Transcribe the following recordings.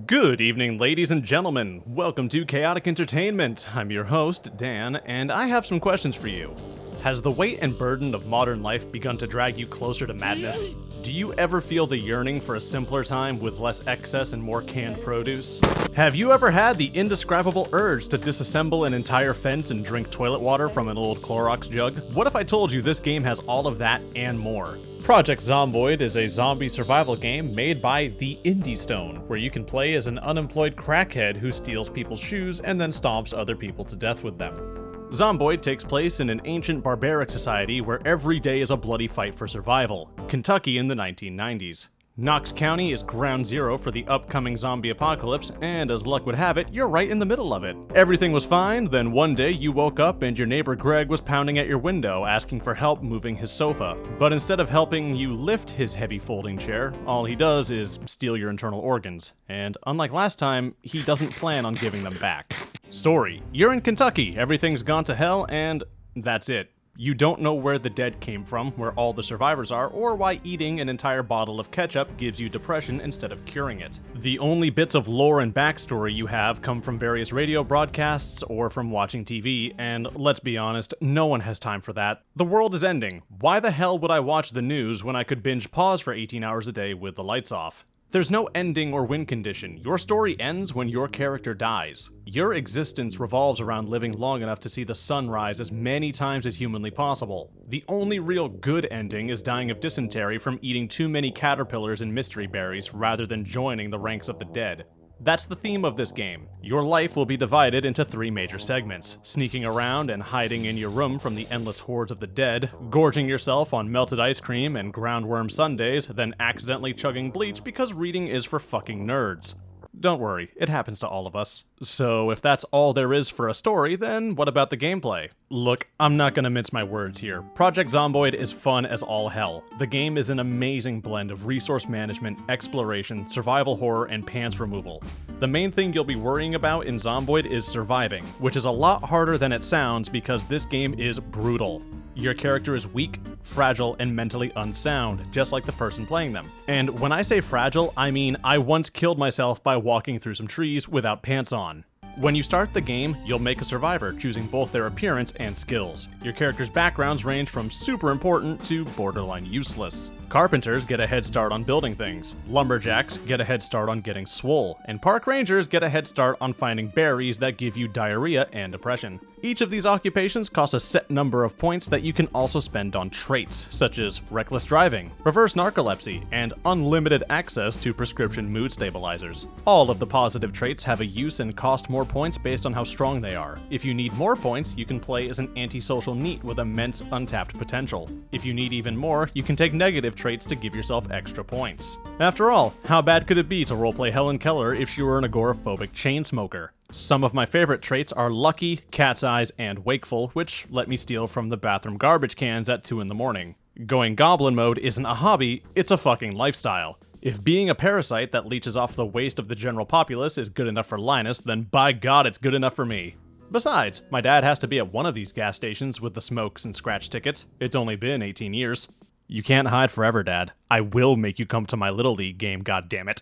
Good evening, ladies and gentlemen. Welcome to Chaotic Entertainment. I'm your host, Dan, and I have some questions for you. Has the weight and burden of modern life begun to drag you closer to madness? Do you ever feel the yearning for a simpler time with less excess and more canned produce? Have you ever had the indescribable urge to disassemble an entire fence and drink toilet water from an old Clorox jug? What if I told you this game has all of that and more? Project Zomboid is a zombie survival game made by the Indie Stone, where you can play as an unemployed crackhead who steals people's shoes and then stomps other people to death with them. Zomboid takes place in an ancient barbaric society where every day is a bloody fight for survival, Kentucky in the 1990s. Knox County is ground zero for the upcoming zombie apocalypse, and as luck would have it, you're right in the middle of it. Everything was fine, then one day you woke up and your neighbor Greg was pounding at your window asking for help moving his sofa. But instead of helping you lift his heavy folding chair, all he does is steal your internal organs. And unlike last time, he doesn't plan on giving them back. Story: you're in Kentucky, everything's gone to hell, and that's it. You don't know where the dead came from, where all the survivors are, or why eating an entire bottle of ketchup gives you depression instead of curing it. The only bits of lore and backstory you have come from various radio broadcasts or from watching TV, and let's be honest, no one has time for that. The world is ending. Why the hell would I watch the news when I could binge pause for 18 hours a day with the lights off? There's no ending or win condition. Your story ends when your character dies. Your existence revolves around living long enough to see the sun rise as many times as humanly possible. The only real good ending is dying of dysentery from eating too many caterpillars and mystery berries rather than joining the ranks of the dead. That's the theme of this game. Your life will be divided into 3 major segments: sneaking around and hiding in your room from the endless hordes of the dead, gorging yourself on melted ice cream and groundworm sundaes, then accidentally chugging bleach because reading is for fucking nerds. Don't worry, it happens to all of us. So if that's all there is for a story, then what about the gameplay? Look, I'm not gonna mince my words here. Project Zomboid is fun as all hell. The game is an amazing blend of resource management, exploration, survival horror, and pants removal. The main thing you'll be worrying about in Zomboid is surviving, which is a lot harder than it sounds because this game is brutal. Your character is weak, fragile, and mentally unsound, just like the person playing them. And when I say fragile, I mean I once killed myself by walking through some trees without pants on. When you start the game, you'll make a survivor, choosing both their appearance and skills. Your character's backgrounds range from super important to borderline useless. Carpenters get a head start on building things, lumberjacks get a head start on getting swole, and park rangers get a head start on finding berries that give you diarrhea and depression. Each of these occupations costs a set number of points that you can also spend on traits, such as reckless driving, reverse narcolepsy, and unlimited access to prescription mood stabilizers. All of the positive traits have a use and cost more points based on how strong they are. If you need more points, you can play as an antisocial NEET with immense untapped potential. If you need even more, you can take negative traits to give yourself extra points. After all, how bad could it be to roleplay Helen Keller if she were an agoraphobic chain smoker? Some of my favorite traits are Lucky, Cat's Eyes, and Wakeful, which let me steal from the bathroom garbage cans at 2 in the morning. Going goblin mode isn't a hobby, it's a fucking lifestyle. If being a parasite that leeches off the waste of the general populace is good enough for Linus, then by God it's good enough for me. Besides, my dad has to be at one of these gas stations with the smokes and scratch tickets. It's only been 18 years. You can't hide forever, Dad. I will make you come to my Little League game, goddammit.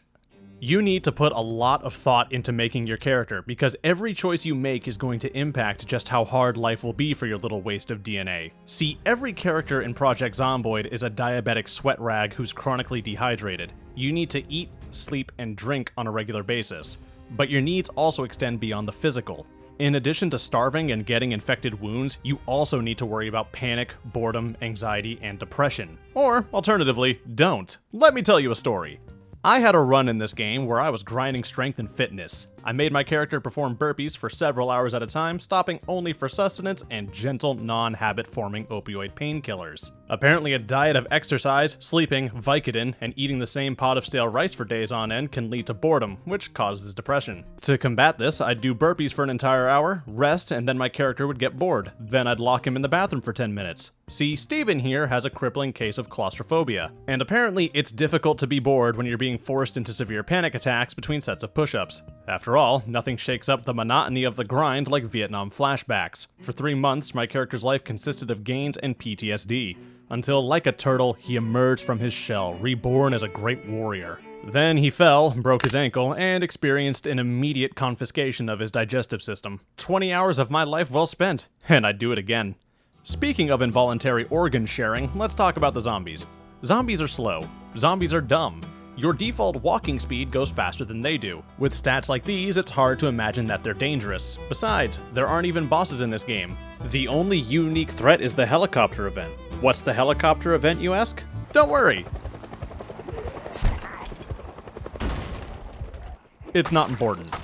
You need to put a lot of thought into making your character, because every choice you make is going to impact just how hard life will be for your little waste of DNA. See, every character in Project Zomboid is a diabetic sweat rag who's chronically dehydrated. You need to eat, sleep, and drink on a regular basis. But your needs also extend beyond the physical. In addition to starving and getting infected wounds, you also need to worry about panic, boredom, anxiety, and depression. Or, alternatively, don't. Let me tell you a story. I had a run in this game where I was grinding strength and fitness. I made my character perform burpees for several hours at a time, stopping only for sustenance and gentle, non-habit-forming opioid painkillers. Apparently a diet of exercise, sleeping, Vicodin, and eating the same pot of stale rice for days on end can lead to boredom, which causes depression. To combat this, I'd do burpees for an entire hour, rest, and then my character would get bored. Then I'd lock him in the bathroom for 10 minutes. See, Steven here has a crippling case of claustrophobia, and apparently it's difficult to be bored when you're being forced into severe panic attacks between sets of push-ups. After all, nothing shakes up the monotony of the grind like Vietnam flashbacks. For 3 months, my character's life consisted of gains and PTSD. until like a turtle, he emerged from his shell, reborn as a great warrior. Then he fell, broke his ankle, and experienced an immediate confiscation of his digestive system. 20 hours of my life well spent, and I'd do it again. Speaking of involuntary organ sharing, let's talk about the zombies. Zombies are slow. Zombies are dumb. Your default walking speed goes faster than they do. With stats like these, it's hard to imagine that they're dangerous. Besides, there aren't even bosses in this game. The only unique threat is the helicopter event. What's the helicopter event, you ask? Don't worry. It's not important.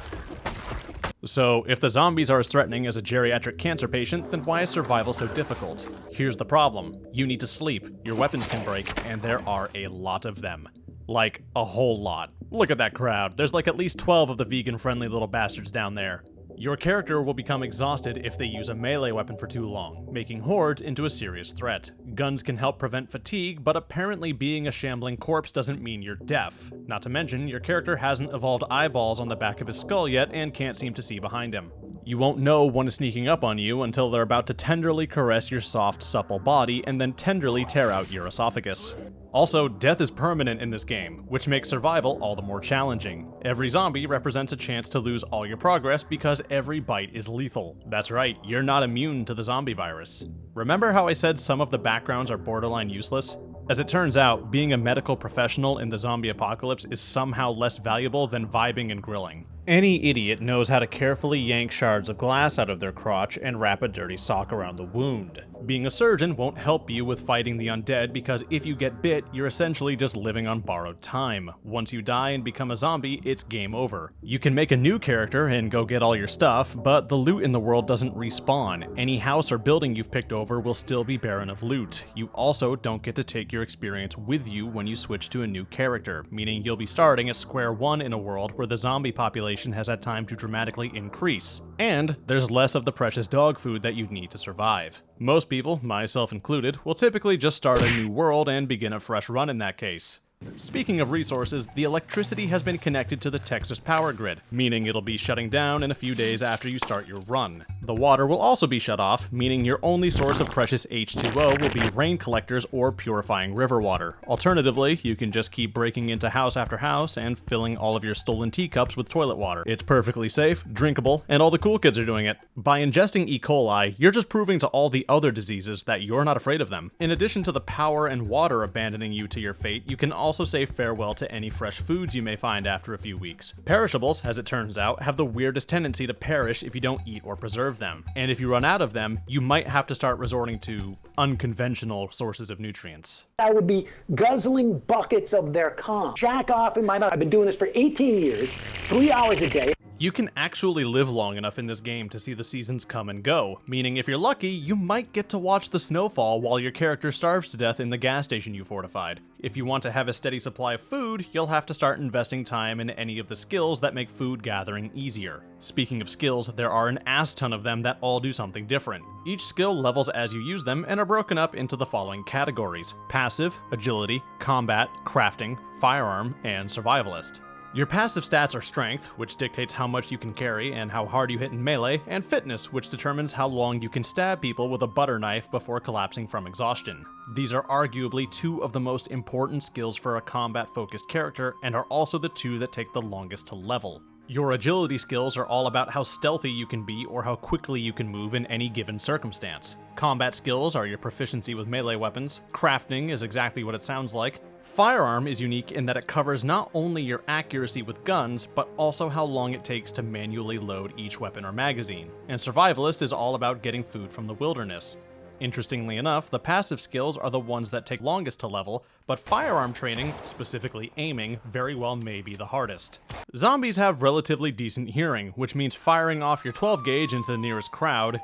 So, if the zombies are as threatening as a geriatric cancer patient, then why is survival so difficult? Here's the problem. You need to sleep, your weapons can break, and there are a lot of them. Like, a whole lot. Look at that crowd. There's like at least 12 of the vegan-friendly little bastards down there. Your character will become exhausted if they use a melee weapon for too long, making hordes into a serious threat. Guns can help prevent fatigue, but apparently being a shambling corpse doesn't mean you're deaf. Not to mention, your character hasn't evolved eyeballs on the back of his skull yet and can't seem to see behind him. You won't know one is sneaking up on you until they're about to tenderly caress your soft, supple body and then tenderly tear out your esophagus. Also, death is permanent in this game, which makes survival all the more challenging. Every zombie represents a chance to lose all your progress because every bite is lethal. That's right, you're not immune to the zombie virus. Remember how I said some of the backgrounds are borderline useless? As it turns out, being a medical professional in the zombie apocalypse is somehow less valuable than vibing and grilling. Any idiot knows how to carefully yank shards of glass out of their crotch and wrap a dirty sock around the wound. Being a surgeon won't help you with fighting the undead because if you get bit, you're essentially just living on borrowed time. Once you die and become a zombie, it's game over. You can make a new character and go get all your stuff, but the loot in the world doesn't respawn. Any house or building you've picked over will still be barren of loot. You also don't get to take your experience with you when you switch to a new character, meaning you'll be starting at square one in a world where the zombie population has had time to dramatically increase, and there's less of the precious dog food that you'd need to survive. Most people, myself included, will typically just start a new world and begin a fresh run in that case. Speaking of resources, the electricity has been connected to the Texas power grid, meaning it'll be shutting down in a few days after you start your run. The water will also be shut off, meaning your only source of precious H2O will be rain collectors or purifying river water. Alternatively, you can just keep breaking into house after house and filling all of your stolen teacups with toilet water. It's perfectly safe, drinkable, and all the cool kids are doing it. By ingesting E. coli, you're just proving to all the other diseases that you're not afraid of them. In addition to the power and water abandoning you to your fate, you can also say farewell to any fresh foods you may find after a few weeks. Perishables, as it turns out, have the weirdest tendency to perish if you don't eat or preserve them. And if you run out of them, you might have to start resorting to unconventional sources of nutrients. I would be guzzling buckets of their cum. Jack off in my mouth. I've been doing this for 18 years, 3 hours a day. You can actually live long enough in this game to see the seasons come and go, meaning if you're lucky, you might get to watch the snowfall while your character starves to death in the gas station you fortified. If you want to have a steady supply of food, you'll have to start investing time in any of the skills that make food gathering easier. Speaking of skills, there are an ass ton of them that all do something different. Each skill levels as you use them and are broken up into the following categories: passive, agility, combat, crafting, firearm, and survivalist. Your passive stats are strength, which dictates how much you can carry and how hard you hit in melee, and fitness, which determines how long you can stab people with a butter knife before collapsing from exhaustion. These are arguably two of the most important skills for a combat-focused character, and are also the two that take the longest to level. Your agility skills are all about how stealthy you can be or how quickly you can move in any given circumstance. Combat skills are your proficiency with melee weapons. Crafting is exactly what it sounds like. Firearm is unique in that it covers not only your accuracy with guns, but also how long it takes to manually load each weapon or magazine. And Survivalist is all about getting food from the wilderness. Interestingly enough, the passive skills are the ones that take longest to level, but firearm training, specifically aiming, very well may be the hardest. Zombies have relatively decent hearing, which means firing off your 12 gauge into the nearest crowd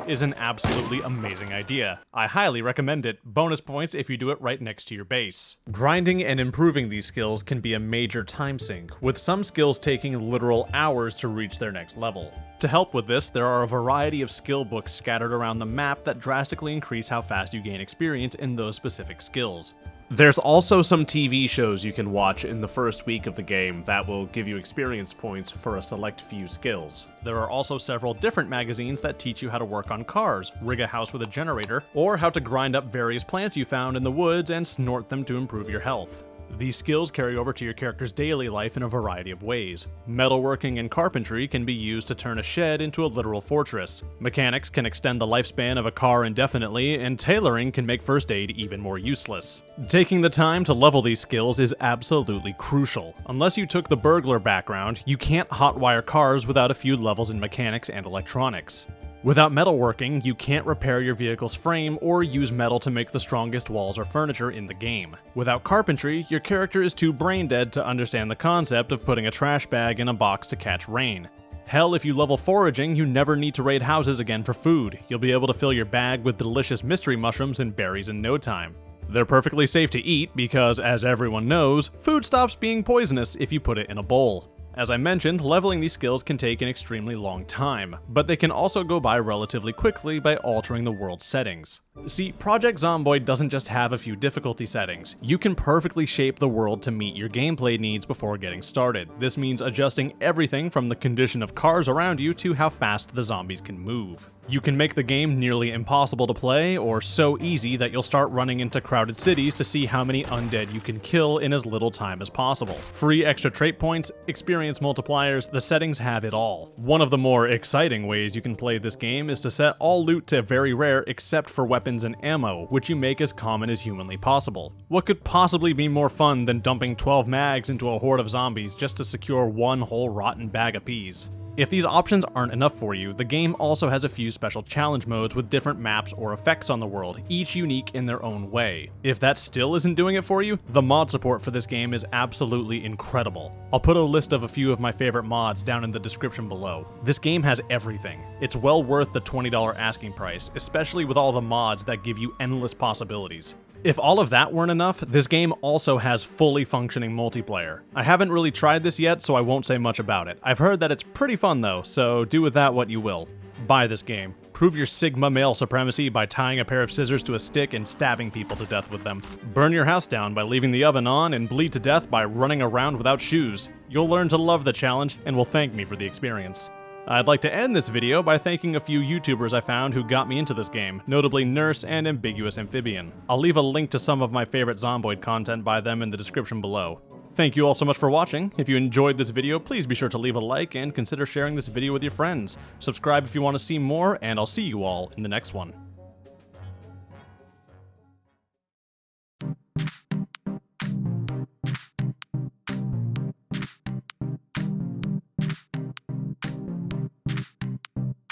is an absolutely amazing idea. I highly recommend it. Bonus points if you do it right next to your base. Grinding and improving these skills can be a major time sink, with some skills taking literal hours to reach their next level. To help with this, there are a variety of skill books scattered around the map that drastically increase how fast you gain experience in those specific skills. There's also some TV shows you can watch in the first week of the game that will give you experience points for a select few skills. There are also several different magazines that teach you how to work on cars, rig a house with a generator, or how to grind up various plants you found in the woods and snort them to improve your health. These skills carry over to your character's daily life in a variety of ways. Metalworking and carpentry can be used to turn a shed into a literal fortress. Mechanics can extend the lifespan of a car indefinitely, and tailoring can make first aid even more useless. Taking the time to level these skills is absolutely crucial. Unless you took the burglar background, you can't hotwire cars without a few levels in mechanics and electronics. Without metalworking, you can't repair your vehicle's frame or use metal to make the strongest walls or furniture in the game. Without carpentry, your character is too brain dead to understand the concept of putting a trash bag in a box to catch rain. Hell, if you level foraging, you never need to raid houses again for food. You'll be able to fill your bag with delicious mystery mushrooms and berries in no time. They're perfectly safe to eat because, as everyone knows, food stops being poisonous if you put it in a bowl. As I mentioned, leveling these skills can take an extremely long time, but they can also go by relatively quickly by altering the world's settings. See, Project Zomboid doesn't just have a few difficulty settings. You can perfectly shape the world to meet your gameplay needs before getting started. This means adjusting everything from the condition of cars around you to how fast the zombies can move. You can make the game nearly impossible to play, or so easy that you'll start running into crowded cities to see how many undead you can kill in as little time as possible. Free extra trait points, experience multipliers, the settings have it all. One of the more exciting ways you can play this game is to set all loot to very rare except for weapons and ammo, which you make as common as humanly possible. What could possibly be more fun than dumping 12 mags into a horde of zombies just to secure one whole rotten bag of peas? If these options aren't enough for you, the game also has a few special challenge modes with different maps or effects on the world, each unique in their own way. If that still isn't doing it for you, the mod support for this game is absolutely incredible. I'll put a list of a few of my favorite mods down in the description below. This game has everything. It's well worth the $20 asking price, especially with all the mods that give you endless possibilities. If all of that weren't enough, this game also has fully functioning multiplayer. I haven't really tried this yet, so I won't say much about it. I've heard that it's pretty fun though, so do with that what you will. Buy this game. Prove your Sigma male supremacy by tying a pair of scissors to a stick and stabbing people to death with them. Burn your house down by leaving the oven on and bleed to death by running around without shoes. You'll learn to love the challenge and will thank me for the experience. I'd like to end this video by thanking a few YouTubers I found who got me into this game, notably Nurse and Ambiguous Amphibian. I'll leave a link to some of my favorite Zomboid content by them in the description below. Thank you all so much for watching. If you enjoyed this video, please be sure to leave a like and consider sharing this video with your friends. Subscribe if you want to see more, and I'll see you all in the next one.